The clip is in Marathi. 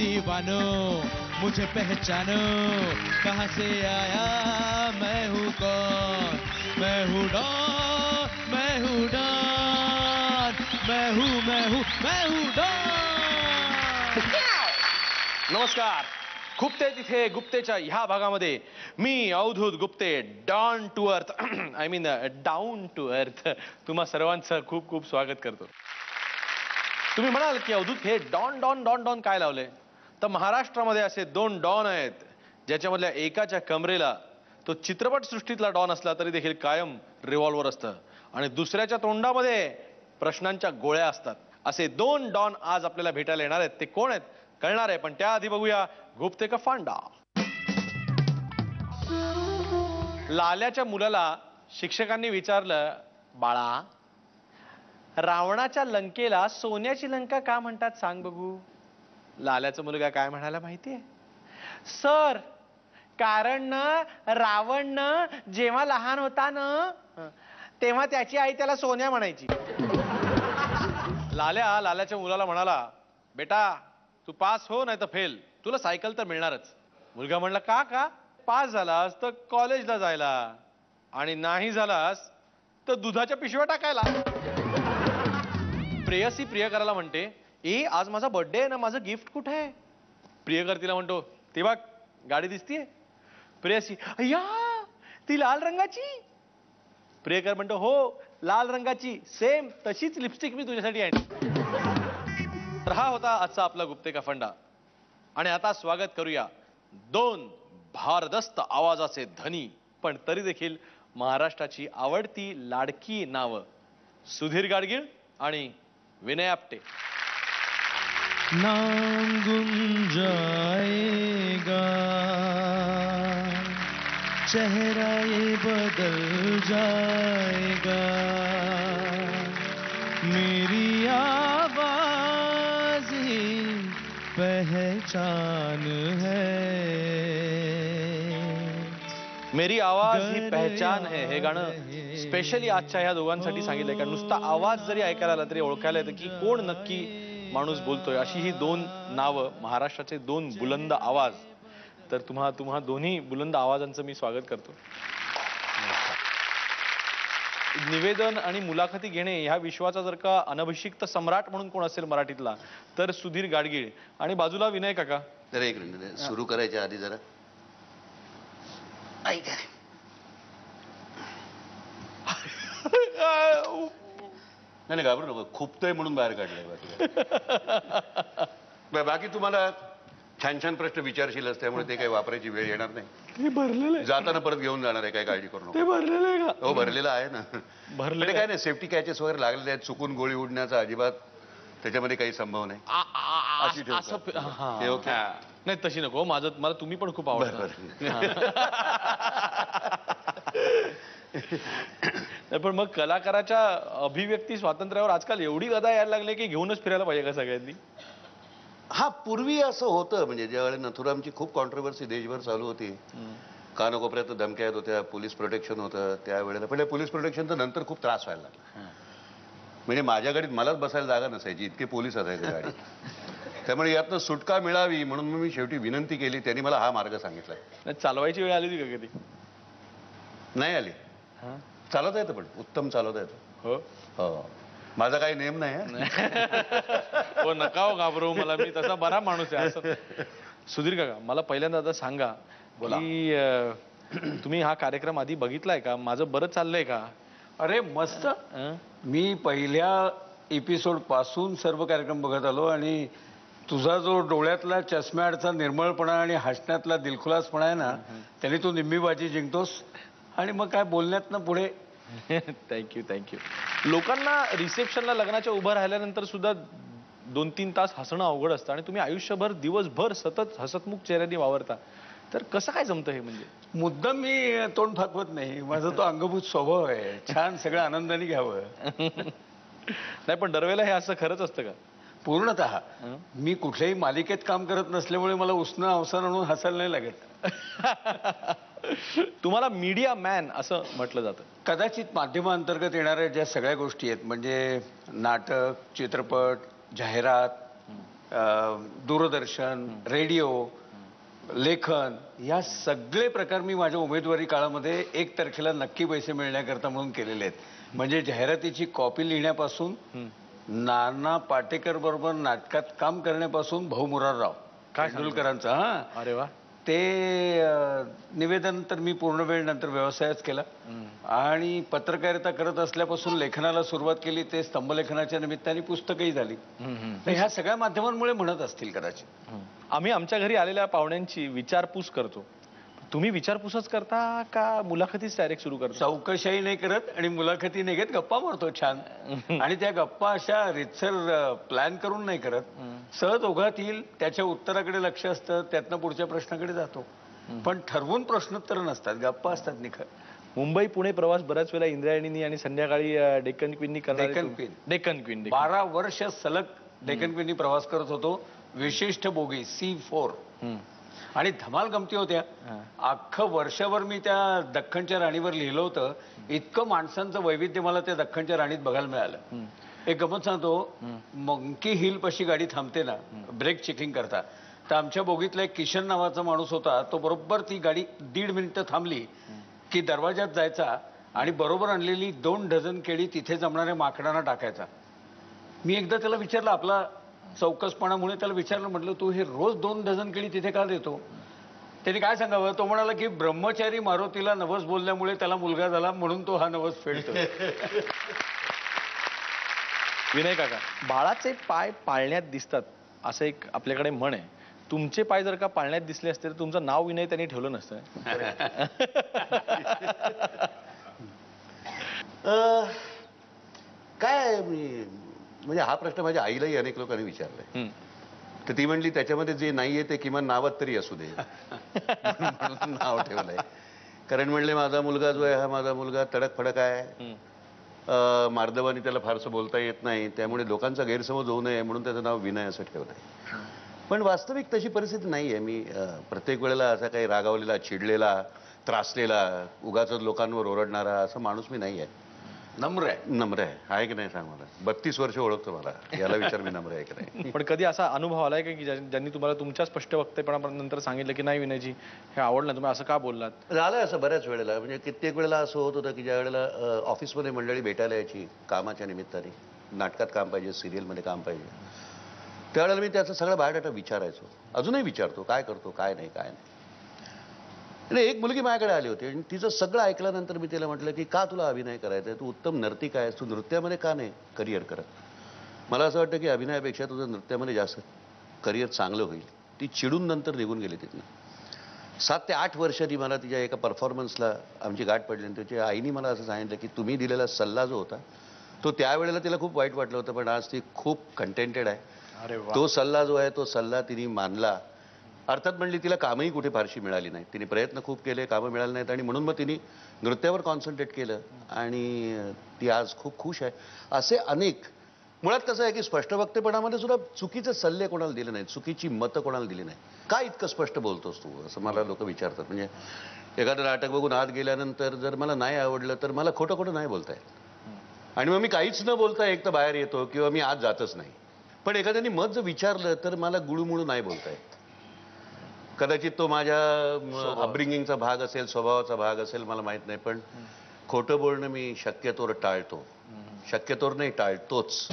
दीवानो मुझे पहचानो, कहाँ से आया मैं हूँ कौन, मैं हूँ डॉन, मैं हूँ डॉन, मैं हूँ डॉन। नमस्कार. गुप्ते तिथे गुप्तेच्या ह्या भागामध्ये मी Avdhoot Gupte down to earth I mean down to earth तुम्हा सर्वांचं खूप खूप स्वागत करतो. तुम्ही म्हणाल की अवधूत हे डॉन डॉन डॉन डॉन काय लावले, तर महाराष्ट्रामध्ये असे दोन डॉन आहेत ज्याच्यामधल्या एकाच्या कमरेला तो चित्रपट सृष्टीतला डॉन असला तरी देखील कायम रिव्हॉल्वर असतं आणि दुसऱ्याच्या तोंडामध्ये प्रश्नांच्या गोळ्या असतात. असे दोन डॉन आज आपल्याला भेटायला येणार आहेत. ते कोण आहेत कळणार आहे, पण त्याआधी बघूया गुप्ते का फांडा. लाल्याच्या मुलाला शिक्षकांनी विचारलं, बाळा रावणाच्या लंकेला सोन्याची लंका का म्हणतात सांग बघू. लाल्याचा मुलगा काय म्हणाला माहितीये, सर कारण ना रावण ना जेव्हा लहान होता ना तेव्हा त्याची आई त्याला सोन्या म्हणायची. लाल्याच्या मुलाला म्हणाला, बेटा तू पास हो नाही तर फेल, तुला सायकल तर मिळणारच. मुलगा म्हणला, का पास झालास तर कॉलेजला जायला आणि नाही झालास तर दुधाच्या पिशव्या टाकायला. प्रेयसी प्रियकराला म्हणते, ए आज माझा बर्थडे आहे ना, माझं गिफ्ट कुठे आहे. प्रियकर तिला म्हणतो, ते बघ गाडी दिसतीये. प्रेयसी, अय्या ती लाल रंगाची. प्रियकर म्हणतो, हो लाल रंगाची, सेम तशीच लिपस्टिक मी तुझ्यासाठी आणली. तर हा होता आजचा आपला गुप्ते का फंडा. आणि आता स्वागत करूया दोन भारदस्त आवाजाचे धनी पण तरी देखील महाराष्ट्राची आवडती लाडकी नाव, सुधीर गाडगीळ आणि विनय आपटे. नाम गुम जाएगा, चेहरा ये बदल जाएगा, मेरी आवाज ही पहचान है, मेरी आवाज ही पहचान है हे गाणं स्पेशली आजच्या ह्या दोघांसाठी सांगितलंय. का नुसता आवाज जरी ऐकायला आला तरी ओळखायला येतं की कोण नक्की माणूस बोलतोय. अशी ही दोन नावं, महाराष्ट्राचे दोन बुलंद आवाज. तर तुम्हा दोन्ही बुलंद आवाजांचं मी स्वागत करतो. निवेदन आणि मुलाखती घेणे ह्या विश्वाचा जर का अनभिषिक्त सम्राट म्हणून कोण असेल मराठीतला तर सुधीर गाडगीळ आणि बाजूला विनय काका. तर एक मिनिट सुरू करायच्या आधी जरा ऐका. नाही घाबरू नको, खुपतोय म्हणून बाहेर काढलंय. बाकी तुम्हाला छान छान प्रश्न विचारशीलच, त्यामुळे ते काही वापरायची वेळ येणार नाही. भरलेलं जाताना परत घेऊन जाणार आहे, काही काळजी करू ते नको. भरलेलं आहे का. हो भरलेलं आहे ना. भरलेलं काय नाही, सेफ्टी कॅचेस वगैरे लागलेले आहेत. चुकून गोळी उडण्याचा अजिबात त्याच्यामध्ये काही संभव नाही. अशी ठेव का? हे ओके. नाही तशी नको, मला तुम्ही पण खूप आवडतं. पण मग कलाकाराच्या अभिव्यक्ती स्वातंत्र्यावर आजकाल एवढी गदा यायला लागली की घेऊनच फिरायला पाहिजे का सगळ्यांनी. हा पूर्वी असं होतं, म्हणजे ज्यावेळेला नथुरामची खूप कॉन्ट्रोवर्सी देशभर चालू होती, कानाकोपऱ्यात धमक्या येत होत्या, पोलीस प्रोटेक्शन होतं त्यावेळेला. पण पोलीस प्रोटेक्शनचं नंतर खूप त्रास व्हायला लागला. म्हणजे माझ्या गाडीत मलाच बसायला जागा नसायची, इतके पोलीस असायचे गाडीत. त्यामुळे यातनं सुटका मिळावी म्हणून मी शेवटी विनंती केली. त्यांनी मला हा मार्ग सांगितला. चालवायची वेळ आली होती का कधी. नाही आली. चालवता येतं, पण उत्तम चालवता येतं. हो हो, माझा काही नेम नाही. हो नका हो घाबरू मला, मी तसा बरा माणूस आहे. असं सुधीर काका मला पहिल्यांदा आता सांगा की तुम्ही हा कार्यक्रम आधी बघितलाय का, माझं बरं चाललंय का. अरे मस्त. मी पहिल्या एपिसोड पासून सर्व कार्यक्रम बघत आलो आणि तुझा जो डोळ्यातला चष्म्याआडचा निर्मळपणा आणि हसण्यातला दिलखुलासपणा आहे ना, त्याने तू निम्मी बाजी जिंकतोस. आणि मग काय बोलण्यात पुढे. थँक्यू. लोकांना रिसेप्शनला लग्नाच्या उभं राहिल्यानंतर सुद्धा 2-3 तास हसणं अवघड असतं आणि तुम्ही आयुष्यभर दिवसभर सतत हसतमुख चेहऱ्याने वावरता. तर कसं काय जमतं हे. म्हणजे मुद्दाम मी तोंड फाकवत नाही, माझा तो अंगभूत स्वभाव आहे. छान सगळं आनंदाने घ्यावं. नाही पण दरवेळेला हे असं खरंच असतं का. पूर्णतः मी कुठल्याही मालिकेत काम करत नसल्यामुळे मला उसणं अवसान आणून हसायला नाही लागत. तुम्हाला मीडिया मॅन असं म्हटलं जातं. कदाचित माध्यमांतर्गत येणाऱ्या ज्या सगळ्या गोष्टी आहेत, म्हणजे नाटक, चित्रपट, जाहिरात, दूरदर्शन, रेडिओ, लेखन, या सगळे प्रकार मी माझ्या उमेदवारी काळामध्ये 1 तारखेला नक्की पैसे मिळण्याकरता म्हणून केलेले आहेत. म्हणजे जाहिरातीची कॉपी लिहिण्यापासून, नाना पाटेकर बरोबर नाटकात काम करण्यापासून, भाऊ मुरारराव तेंडुलकरांचं, हा, अरे वा, ते निवेदन तर मी पूर्ण वेळ नंतर व्यवसायच केला आणि पत्रकारिता करत असल्यापासून लेखनाला सुरुवात केली. ते स्तंभलेखनाच्या निमित्ताने पुस्तकही झाली. तर ह्या सगळ्या माध्यमांमुळे म्हणत असतील कदाचित. आम्ही आमच्या घरी आलेल्या पाहुण्यांची विचारपूस करतो. तुम्ही विचारपूसच करता का मुलाखतीच डायरेक्ट सुरू करता? चौकशाही नाही करत आणि मुलाखती नाही घेत, गप्पा मारतो छान. आणि त्या गप्पा अशा रितसर प्लॅन करून नाही करत, सहज ओघात येईल त्याच्या उत्तराकडे लक्ष असतं, त्यातनं पुढच्या प्रश्नाकडे जातो. पण ठरवून प्रश्नोत्तर नसतात, गप्पा असतात निखळ. मुंबई पुणे प्रवास बऱ्याच वेळा इंद्रायणींनी आणि संध्याकाळी डेक्कन क्वीननी करणार. डेक्कन क्वीन 12 वर्ष सलग डेक्कन क्वीननी प्रवास करत होतो, विशिष्ट बोगी C4. आणि धमाल गमती होत्या. अख्खं वर्षभर मी त्या दख्खनच्या राणीवर लिहिलं होतं. इतकं माणसांचं वैविध्य मला त्या दख्खनच्या राणीत बघायला मिळालं. एक गमत सांगतो, मंकी हिल पाशी गाडी थांबते ना ब्रेक चेकिंग करता, तर आमच्या बोगीतला एक किशन नावाचा माणूस होता. तो बरोबर ती गाडी 1.5 मिनिटं थांबली की दरवाजात जायचा आणि बरोबर आणलेली 2 डझन केळी तिथे जमणाऱ्या माकडांना टाकायचा. मी एकदा त्याला विचारलं, आपला चौकसपणामुळे त्याला विचारलं, म्हटलं तू हे रोज 2 डझन केळी तिथे का देतो? त्याने काय सांगावं? तो म्हणाला की ब्रह्मचारी मारुतीला नवस बोलल्यामुळे त्याला मुलगा झाला म्हणून तो हा नवस फेडतो. विनय काका, बाळाचे पाय पाळण्यात दिसतात असं एक आपल्याकडे म्हण आहे. तुमचे पाय जर का पाळण्यात दिसले असते तर तुमचं नाव विनय त्यांनी ठेवलं नसतं. काय म्हणजे हा प्रश्न माझ्या आईलाही अनेक लोकांनी विचारलाय. तर ती म्हणली त्याच्यामध्ये जे नाहीये ते किमान नावात तरी असू दे म्हणून नाव ठेवलंय. कारण म्हणले माझा मुलगा जो आहे हा माझा मुलगा तडक फडक आहे, मार्दवानी त्याला फारसं बोलता येत नाही, त्यामुळे लोकांचा गैरसमज होऊ नये म्हणून त्याचं नाव विनय असं ठेवलंय. पण वास्तविक तशी परिस्थिती नाहीये. मी प्रत्येक वेळेला असा काही रागावलेला, चिडलेला, त्रासलेला, उगाच लोकांवर ओरडणारा असा माणूस मी नाही आहे. नम्र आहे की नाही सांग मला. 32 वर्ष ओळखतो मला, याला विचार मी नम्र आहे की नाही. पण कधी असा अनुभव आलाय का की ज्यांनी तुम्हाला तुमच्या स्पष्ट वक्तव्यानंतर सांगितलं की नाही विनयजी हे आवडलं, तुम्ही असं का बोललात? झालंय असं बऱ्याच वेळेला. म्हणजे कित्येक वेळेला असं होत होतं की ज्या वेळेला ऑफिसमध्ये मंडळी भेटायला यायची कामाच्या निमित्ताने, नाटकात काम पाहिजे, सिरियलमध्ये काम पाहिजे, त्यावेळेला मी त्याचा सगळा बायोडाटा विचारायचो. अजूनही विचारतो, काय करतो, काय नाही, काय नाही. आणि एक मुलगी माझ्याकडे आली होती आणि तिचं सगळं ऐकल्यानंतर मी तिला म्हटलं की का तुला अभिनय करायचा आहे? तू उत्तम नर्तिका आहेस, तू नृत्यामध्ये का नाही करिअर करत? मला असं वाटतं की अभिनयापेक्षा तुझं नृत्यामध्ये जास्त करिअर चांगलं होईल. ती चिडून नंतर निघून गेली तिथनं. 7 ते 8 वर्षांनी मला तिच्या एका परफॉर्मन्सला आमची गाठ पडली आणि त्याच्या आईने मला असं सांगितलं की तुम्ही दिलेला सल्ला जो होता तो त्यावेळेला तिला खूप वाईट वाटलं होतं, पण आज ती खूप कंटेंटेड आहे. तो सल्ला जो आहे तो सल्ला तिने मानला. अर्थात म्हणली तिला कामही कुठे फारशी मिळाली नाही, तिने प्रयत्न खूप केले, कामं मिळाली नाहीत आणि म्हणून मग तिने नृत्यावर कॉन्सन्ट्रेट केलं आणि ती आज खूप खुश आहे. असे अनेक. मुळात कसं आहे की स्पष्ट वक्तेपणामध्ये सुद्धा चुकीचे सल्ले कोणाला दिले नाहीत, चुकीची मतं कोणाला दिली नाही. का इतकं स्पष्ट बोलतोस तू असं मला लोक विचारतात. म्हणजे एखादं नाटक बघून आत गेल्यानंतर जर मला नाही आवडलं तर मला खोटं खोटं नाही बोलता येत आणि मग मी काहीच न बोलता एक तर बाहेर येतो किंवा मी आत जातच नाही. पण एखाद्याने मत जर विचारलं तर मला गुळूमुळू नाही बोलता येत. कदाचित तो माझ्या अपब्रिंगिंगचा भाग असेल, स्वभावाचा भाग असेल, मला माहित नाही. पण खोटं बोलणं मी शक्यतोवर टाळतो. शक्यतोवर नाही, टाळतोच.